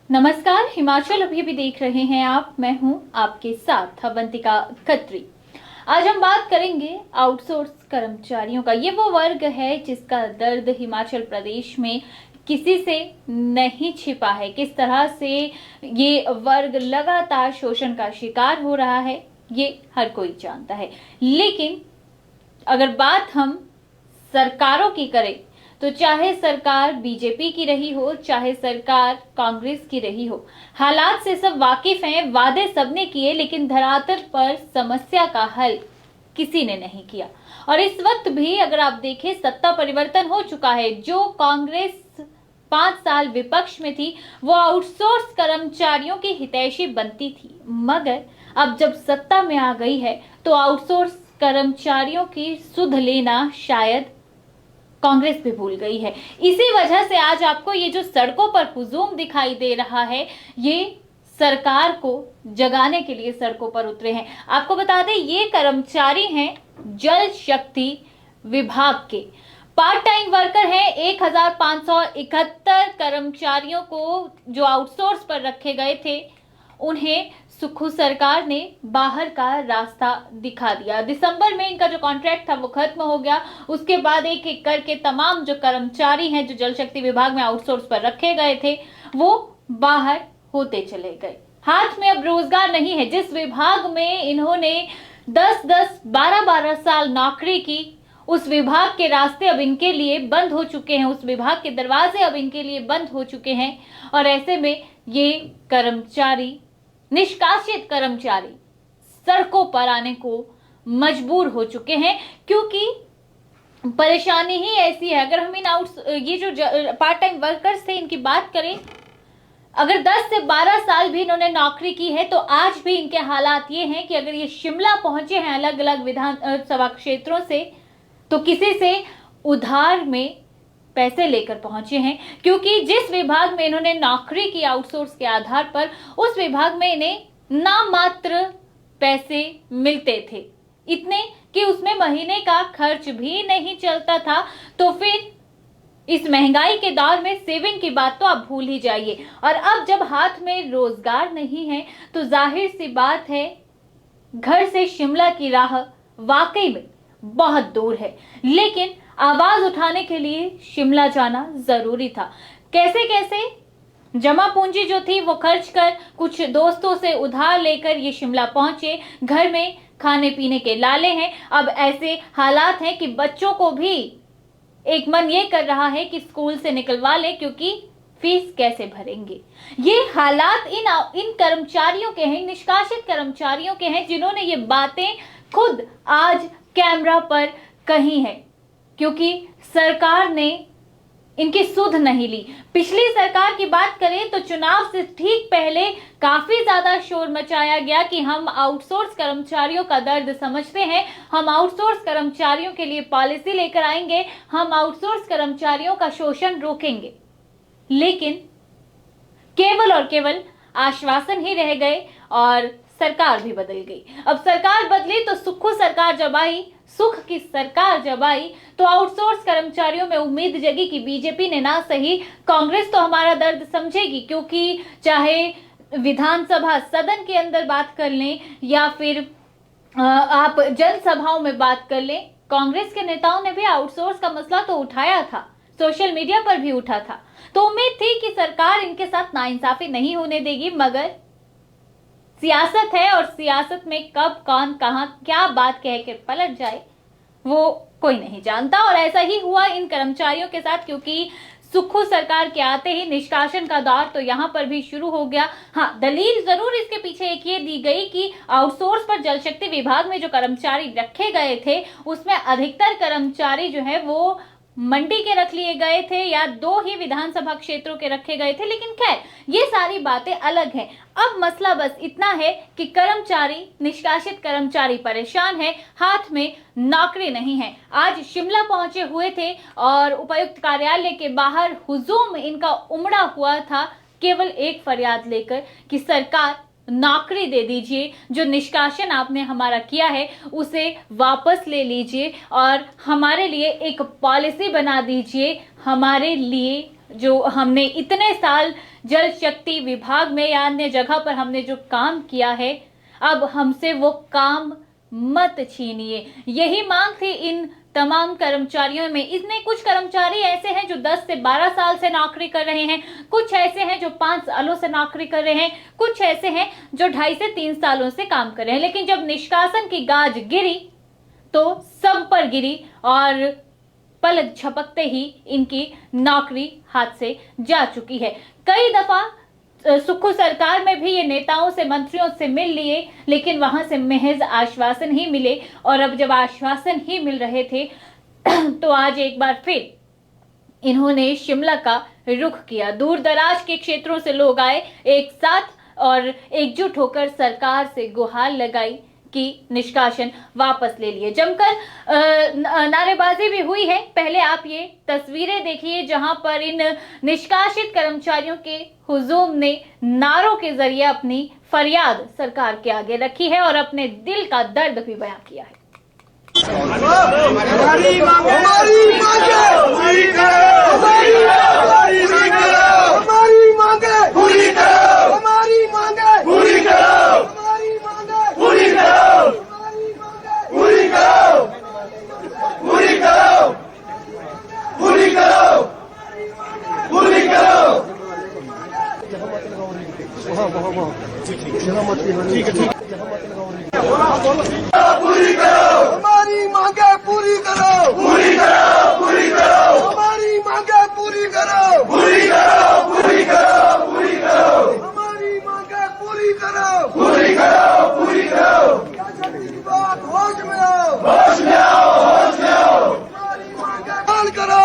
नमस्कार, हिमाचल अभी भी देख रहे हैं आप। मैं हूं आपके साथ अवंतिका खत्री। आज हम बात करेंगे आउटसोर्स कर्मचारियों का। ये वो वर्ग है जिसका दर्द हिमाचल प्रदेश में किसी से नहीं छिपा है। किस तरह से ये वर्ग लगातार शोषण का शिकार हो रहा है, ये हर कोई जानता है। लेकिन अगर बात हम सरकारों की करें तो चाहे सरकार बीजेपी की रही हो, चाहे सरकार कांग्रेस की रही हो, हालात से सब वाकिफ हैं। वादे सबने किए, लेकिन धरातल पर समस्या का हल किसी ने नहीं किया। और इस वक्त भी अगर आप देखें, सत्ता परिवर्तन हो चुका है। जो कांग्रेस 5 साल विपक्ष में थी, वो आउटसोर्स कर्मचारियों की हितैषी बनती थी, मगर अब जब सत्ता में आ गई है तो आउटसोर्स कर्मचारियों की सुध लेना शायद कांग्रेस भी भूल गई है। इसी वजह से आज आपको ये जो सड़कों पर हुजूम दिखाई दे रहा है, ये सरकार को जगाने के लिए सड़कों पर उतरे हैं। आपको बता दें, ये कर्मचारी हैं जल शक्ति विभाग के। पार्ट टाइम वर्कर हैं। 1571 कर्मचारियों को जो आउटसोर्स पर रखे गए थे, उन्हें सुखू सरकार ने बाहर का रास्ता दिखा दिया। दिसंबर में इनका जो कॉन्ट्रैक्ट था वो खत्म हो गया। उसके बाद एक एक करके तमाम जो कर्मचारी हैं जो जल शक्ति विभाग में आउटसोर्स पर रखे गए थे, वो बाहर होते चले गए। हाथ में अब रोजगार नहीं है। जिस विभाग में इन्होंने 10-10, 12-12 साल नौकरी की, उस विभाग के रास्ते अब इनके लिए बंद हो चुके हैं। उस विभाग के दरवाजे अब इनके लिए बंद हो चुके हैं। और ऐसे में ये कर्मचारी, निष्कासित कर्मचारी सड़कों पर आने को मजबूर हो चुके हैं, क्योंकि परेशानी ही ऐसी है। अगर हम ये जो पार्ट टाइम वर्कर्स थे, इनकी बात करें, अगर 10 से 12 साल भी इन्होंने नौकरी की है, तो आज भी इनके हालात ये हैं कि अगर ये शिमला पहुंचे हैं अलग अलग विधानसभा क्षेत्रों से, तो किसी से उधार में पैसे लेकर पहुंचे हैं। क्योंकि जिस विभाग में इन्होंने नौकरी की आउटसोर्स के आधार पर, उस विभाग में इन्हें नाम मात्र पैसे मिलते थे, इतने कि उसमें महीने का खर्च भी नहीं चलता था। तो फिर इस महंगाई के दौर में सेविंग की बात तो आप भूल ही जाइए। और अब जब हाथ में रोजगार नहीं है, तो जाहिर सी बात है, घर से शिमला की राह वाकई में बहुत दूर है। लेकिन आवाज उठाने के लिए शिमला जाना जरूरी था। कैसे कैसे जमा पूंजी जो थी वो खर्च कर, कुछ दोस्तों से उधार लेकर ये शिमला पहुंचे। घर में खाने पीने के लाले हैं। अब ऐसे हालात हैं कि बच्चों को भी एक मन ये कर रहा है कि स्कूल से निकलवा ले, क्योंकि फीस कैसे भरेंगे। ये हालात इन कर्मचारियों के हैं, निष्कासित कर्मचारियों के हैं, जिन्होंने ये बातें खुद आज कैमरा पर कही है, क्योंकि सरकार ने इनकी सुध नहीं ली। पिछली सरकार की बात करें तो चुनाव से ठीक पहले काफी ज्यादा शोर मचाया गया कि हम आउटसोर्स कर्मचारियों का दर्द समझते हैं, हम आउटसोर्स कर्मचारियों के लिए पॉलिसी लेकर आएंगे, हम आउटसोर्स कर्मचारियों का शोषण रोकेंगे। लेकिन केवल और केवल आश्वासन ही रह गए और सरकार भी बदल गई। अब सरकार बदली तो सुखू सरकार जब आई, सुख की सरकार जब आई, तो आउटसोर्स कर्मचारियों में उम्मीद जगी कि बीजेपी ने ना सही, कांग्रेस तो हमारा दर्द समझेगी। क्योंकि चाहे विधानसभा सदन के अंदर बात कर लें या फिर आप जनसभाओं में बात कर लें, कांग्रेस के नेताओं ने भी आउटसोर्स का मसला तो उठाया था, सोशल मीडिया पर भी उठा था। तो उम्मीद थी कि सरकार इनके साथ नाइंसाफी नहीं होने देगी, मगर सियासत है और सियासत में कब कौन कहां क्या बात कह के पलट जाए वो कोई नहीं जानता। और ऐसा ही हुआ इन कर्मचारियों के साथ, क्योंकि सुखू सरकार के आते ही निष्कासन का दौर तो यहां पर भी शुरू हो गया। हाँ, दलील जरूर इसके पीछे एक ये दी गई कि आउटसोर्स पर जल शक्ति विभाग में जो कर्मचारी रखे गए थे, उसमें अधिकतर कर्मचारी जो है वो मंडी के रख लिए गए थे या 2 ही विधानसभा क्षेत्रों के रखे गए थे। लेकिन खैर, ये सारी बातें अलग हैं। अब मसला बस इतना है कि कर्मचारी, निष्कासित कर्मचारी परेशान है, हाथ में नौकरी नहीं है। आज शिमला पहुंचे हुए थे और उपायुक्त कार्यालय के बाहर हुजूम इनका उमड़ा हुआ था, केवल एक फरियाद लेकर कि सरकार नौकरी दे दीजिए, जो निष्कासन आपने हमारा किया है उसे वापस ले लीजिए और हमारे लिए एक पॉलिसी बना दीजिए, हमारे लिए जो हमने इतने साल जल शक्ति विभाग में या अन्य जगह पर हमने जो काम किया है, अब हमसे वो काम मत छीनिए। यही मांग थी इन तमाम कर्मचारियों में। इसमें कुछ कर्मचारी ऐसे हैं जो 10 से 12 साल से नौकरी कर रहे हैं, कुछ ऐसे हैं जो 5 सालों से नौकरी कर रहे हैं, कुछ ऐसे हैं जो 2.5 से 3 सालों से काम कर रहे हैं। लेकिन जब निष्कासन की गाज गिरी तो सब पर गिरी और पलक झपकते ही इनकी नौकरी हाथ से जा चुकी है। कई दफा सुक्खू सरकार में भी ये नेताओं से, मंत्रियों से मिल लिए, लेकिन वहां से महज आश्वासन ही मिले। और अब जब आश्वासन ही मिल रहे थे तो आज एक बार फिर इन्होंने शिमला का रुख किया। दूर दराज के क्षेत्रों से लोग आए एक साथ और एकजुट होकर सरकार से गुहार लगाई कि निष्कासन वापस ले लिए। जमकर नारेबाजी भी हुई है। पहले आप ये तस्वीरें देखिए जहां पर इन निष्कासित कर्मचारियों के हुजूम ने नारों के जरिए अपनी फरियाद सरकार के आगे रखी है और अपने दिल का दर्द भी बयां किया है। हमारी मांगे पूरी करो, हमारी मांगे पूरी करो, हमारी मांगे पूरी करो, हमारी मांगे पूरी करो, पूरी करो, पूरी करो, पूरी करो, पूरी करो। पूरी करो, हमारी मांगे पूरी करो, पूरी करो, पूरी करो, हमारी मांगे पूरी करो, पूरी करो, पूरी करो, पूरी करो, हमारी मांगे पूरी करो, पूरी करो, पूरी करो। होश में आओ, होश में आओ, होश में आओ, हमारी मांगे पूरी करो।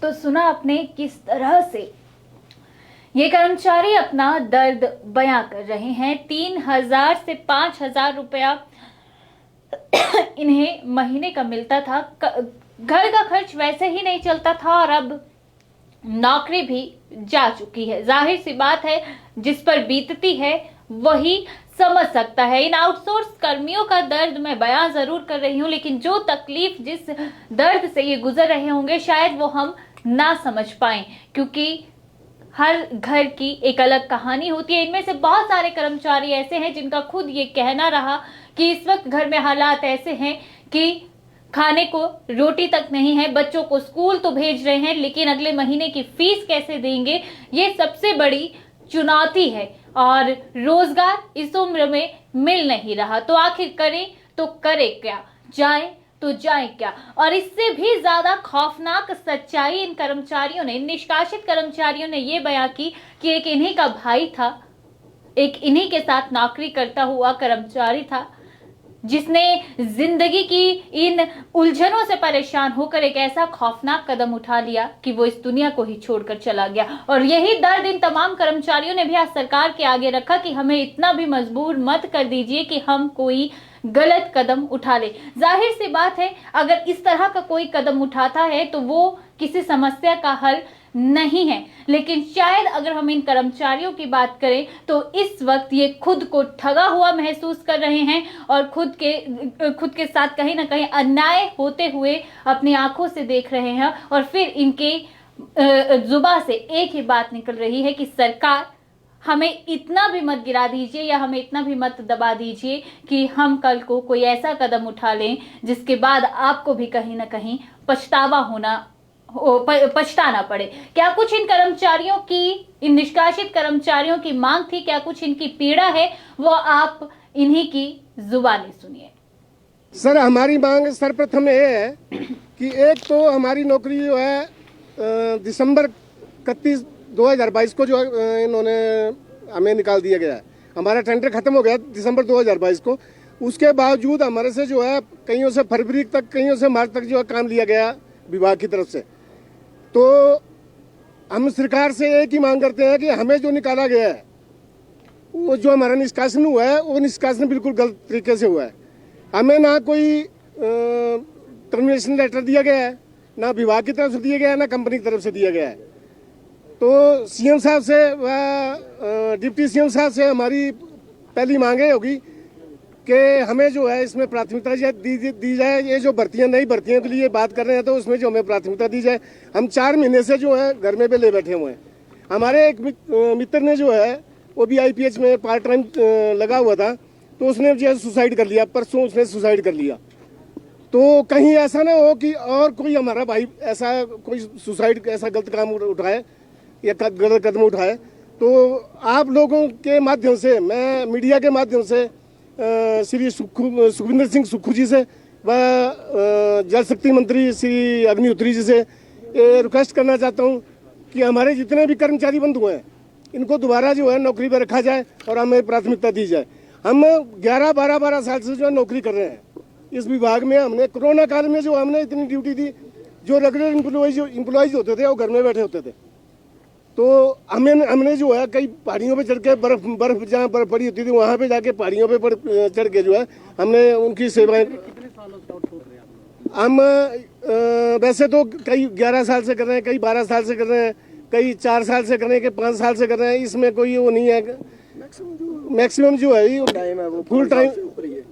तो सुना आपने किस तरह से ये कर्मचारी अपना दर्द बयां कर रहे हैं। 3,000 से 5,000 रुपया इन्हें महीने का मिलता था, घर का खर्च वैसे ही नहीं चलता था और अब नौकरी भी जा चुकी है। जाहिर सी बात है, जिस पर बीतती है वही समझ सकता है। इन आउटसोर्स कर्मियों का दर्द मैं बयां जरूर कर रही हूं, लेकिन जो तकलीफ, जिस दर्द से ये गुजर रहे होंगे, शायद वो हम ना समझ पाएं, क्योंकि हर घर की एक अलग कहानी होती है। इनमें से बहुत सारे कर्मचारी ऐसे हैं जिनका खुद ये कहना रहा कि इस वक्त घर में हालात ऐसे हैं कि खाने को रोटी तक नहीं है, बच्चों को स्कूल तो भेज रहे हैं लेकिन अगले महीने की फीस कैसे देंगे, ये सबसे बड़ी चुनौती है। और रोजगार इस उम्र में मिल नहीं रहा, तो आखिर करें तो करे क्या, जाए तो जाए क्या। और इससे भी ज्यादा खौफनाक सच्चाई इन कर्मचारियों ने, इन निष्कासित कर्मचारियों ने ये बयां की कि एक इन्हीं का भाई था, एक इन्हीं के साथ नौकरी करता हुआ कर्मचारी था, जिसने जिंदगी की इन उलझनों से परेशान होकर एक ऐसा खौफनाक कदम उठा लिया कि वो इस दुनिया को ही छोड़कर चला गया। और यही दर्द इन तमाम कर्मचारियों ने भी आज सरकार के आगे रखा कि हमें इतना भी मजबूर मत कर दीजिए कि हम कोई गलत कदम उठा ले। जाहिर सी बात है, अगर इस तरह का कोई कदम उठाता है तो वो किसी समस्या का हल नहीं है। लेकिन शायद अगर हम इन कर्मचारियों की बात करें तो इस वक्त ये खुद को ठगा हुआ महसूस कर रहे हैं और खुद के साथ कहीं ना कहीं अन्याय होते हुए अपनी आंखों से देख रहे हैं। और फिर इनके जुबान से एक ही बात निकल रही है कि सरकार, हमें इतना भी मत गिरा दीजिए या हमें इतना भी मत दबा दीजिए कि हम कल को कोई ऐसा कदम उठा लें जिसके बाद आपको भी कहीं ना कहीं पछताना पड़े। क्या कुछ इन कर्मचारियों की, इन निष्कासित कर्मचारियों की मांग थी, क्या कुछ इनकी पीड़ा है, वो आप इन्हीं की जुबानी सुनिए। सर, हमारी मांग सर्वप्रथम ये है कि एक तो हमारी नौकरी जो है दिसंबर 31, 2022 को जो इन्होंने हमें निकाल दिया गया है। हमारा टेंडर खत्म हो गया दिसंबर 2022 को। उसके बावजूद हमारे से जो है कईयों से फरवरी तक, कईयों से मार्च तक जो है काम लिया गया विभाग की तरफ से। तो हम सरकार से एक ही मांग करते हैं कि हमें जो निकाला गया है, वो जो हमारा निष्कासन हुआ है, वो निष्कासन बिल्कुल गलत तरीके से हुआ है। हमें ना कोई टर्मिनेशन लेटर दिया गया है, ना विभाग की तरफ से दिया गया है, ना कंपनी की तरफ से दिया गया है। तो सीएम साहब से व डिप्टी सीएम साहब से हमारी पहली मांग ये होगी कि हमें जो है इसमें प्राथमिकता दी जाए। ये जो भर्तियां नई भर्तियों के लिए बात कर रहे हैं तो उसमें जो हमें प्राथमिकता दी जाए। हम 4 महीने से जो है घर में बेले बैठे हुए हैं। हमारे एक मित्र ने जो है वो भी IPH में पार्ट टाइम लगा हुआ था, तो उसने जो है सुसाइड कर लिया। परसों उसने सुसाइड कर लिया। तो कहीं ऐसा ना हो कि और कोई हमारा भाई ऐसा कोई सुसाइड ऐसा गलत काम उठाए या गलत कदम उठाए। तो आप लोगों के माध्यम से, मैं मीडिया के माध्यम से श्री सुखविंदर सिंह सुक्खू जी से व जल शक्ति मंत्री श्री अग्निहोत्री जी से रिक्वेस्ट करना चाहता हूं कि हमारे जितने भी कर्मचारी बंधु हैं इनको दोबारा जो है नौकरी पर रखा जाए और हमें प्राथमिकता दी जाए। हम 11-12 साल से जो है नौकरी कर रहे हैं इस विभाग में। हमने कोरोना काल में जो हमने इतनी ड्यूटी दी, जो रेगुलर इम्प्लॉइज होते थे वो घर में बैठे होते थे। तो हमने जो है कई पहाड़ियों पे चढ़ के बर्फ जहाँ बर्फ पड़ी होती थी वहाँ पे जाके पहाड़ियों पे चढ़ के जो है हमने उनकी सेवाएं। हम वैसे तो कई 11 साल से कर रहे हैं, कई 12 साल से कर रहे हैं, कई 4 साल से कर रहे हैं, कई 5 साल से कर रहे हैं। इसमें कोई वो नहीं है। मैक्सिमम जो है फुल टाइम,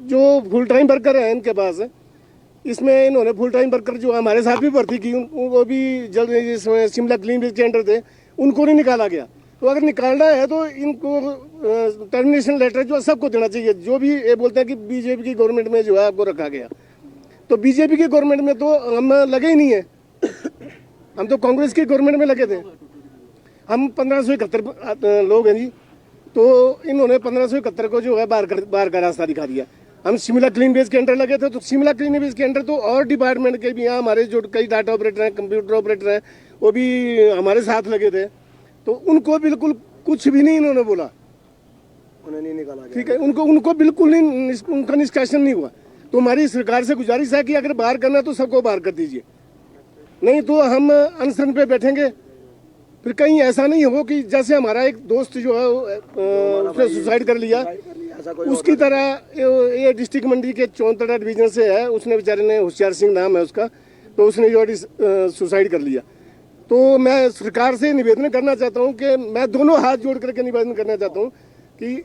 जो फुल टाइम वर्कर है इनके पास, इसमें इन्होंने फुल टाइम वर्कर जो हमारे साथ भी भर्ती की वो भी जल्द, जिसमें शिमला क्लीन बिल टेंडर थे उनको नहीं निकाला गया। तो अगर निकालना है तो इनको टर्मिनेशन लेटर जो सबको देना चाहिए। जो भी ये बोलते हैं कि बीजेपी की गवर्नमेंट में जो है आपको रखा गया, तो बीजेपी की गवर्नमेंट में तो हम लगे ही नहीं है। हम तो कांग्रेस की गवर्नमेंट में लगे थे। हम 1571 लोग हैं जी। तो इन्होंने 1571 को जो है बाहर का रास्ता दिखा दिया। हम शिमला क्लीन बेस के अंडर लगे थे, तो शिमला क्लीन बेस के अंडर तो और डिपार्टमेंट के भी यहाँ हमारे जो कई डाटा ऑपरेटर हैं, कंप्यूटर ऑपरेटर हैं, वो भी हमारे साथ लगे थे। तो उनको बिल्कुल कुछ भी नहीं इन्होंने बोला, उन्हें नहीं निकाला गया। ठीक है, उनको बिल्कुल नहीं, उनका निष्कासन नहीं हुआ। तो हमारी सरकार से गुजारिश है कि अगर बाहर करना तो सबको बाहर कर दीजिए, नहीं तो हम अनशन पे बैठेंगे। फिर कहीं ऐसा नहीं हो कि जैसे हमारा एक दोस्त जो है उसने सुसाइड कर लिया, उसकी तरह ये डिस्ट्रिक्ट मंडी के 34 डिवीजन से है, उसने बेचारे ने, होशियार सिंह नाम है उसका, तो उसने जो सुसाइड कर लिया। तो मैं सरकार से निवेदन करना चाहता हूँ कि मैं दोनों हाथ जोड़ करके निवेदन करना चाहता हूँ कि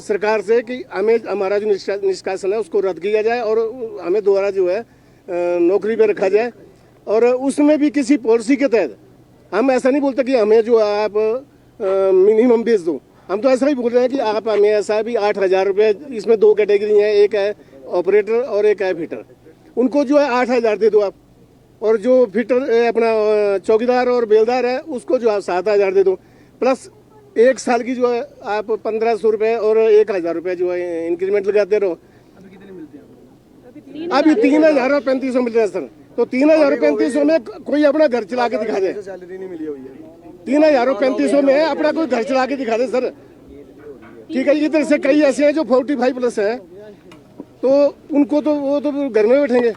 सरकार से कि हमें हमारा जो निष्कासन है उसको रद्द किया जाए और हमें दोबारा जो है नौकरी पर रखा जाए। और उसमें भी किसी पॉलिसी के तहत, हम ऐसा नहीं बोलते कि हमें जो आप मिनिमम बेच दो। हम तो ऐसा ही बोल रहे हैं कि आप हमें ऐसा भी 8,000 रुपये, इसमें 2 कैटेगरी हैं, एक है ऑपरेटर और एक है फिटर, उनको जो है 8,000 दे दो आप। और जो फिटर अपना चौकीदार और बेलदार है उसको जो आप 7,000 दे दो, प्लस 1 साल की जो है आप 1,500 रुपये और 1,000 रुपये जो है इंक्रीमेंट लगाते रहो। अभी 3,000 और 3,500 मिल रहे हैं सर। तो 3,000 और 3,500 में कोई अपना घर चला के दिखा दे। सैलरी नहीं मिली हुई है। 3,000 और 3,500 में अपना कोई घर चला के दिखा दे सर, ठीक है। इधर से कई ऐसे हैं जो 45+ हैं, तो उनको तो वो तो घर में बैठेंगे।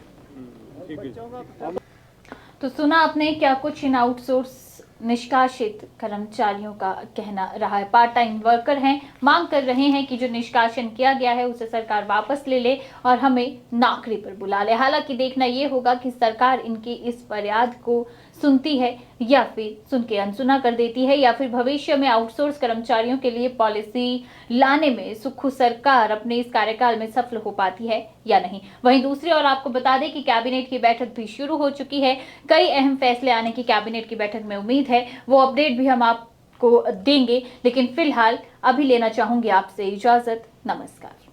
तो सुना आपने क्या कुछ इन आउटसोर्स निष्कासित कर्मचारियों का कहना रहा है। पार्ट टाइम वर्कर हैं, मांग कर रहे हैं कि जो निष्कासन किया गया है उसे सरकार वापस ले ले और हमें नौकरी पर बुला ले। हालांकि देखना ये होगा कि सरकार इनकी इस फरियाद को सुनती है या फिर सुन के अनसुना कर देती है, या फिर भविष्य में आउटसोर्स कर्मचारियों के लिए पॉलिसी लाने में सुक्खू सरकार अपने इस कार्यकाल में सफल हो पाती है या नहीं। वहीं दूसरी ओर आपको बता दें कि कैबिनेट की बैठक भी शुरू हो चुकी है। कई अहम फैसले आने की कैबिनेट की बैठक में उम्मीद है, वो अपडेट भी हम आपको देंगे। लेकिन फिलहाल अभी लेना चाहूंगी आपसे इजाजत। नमस्कार।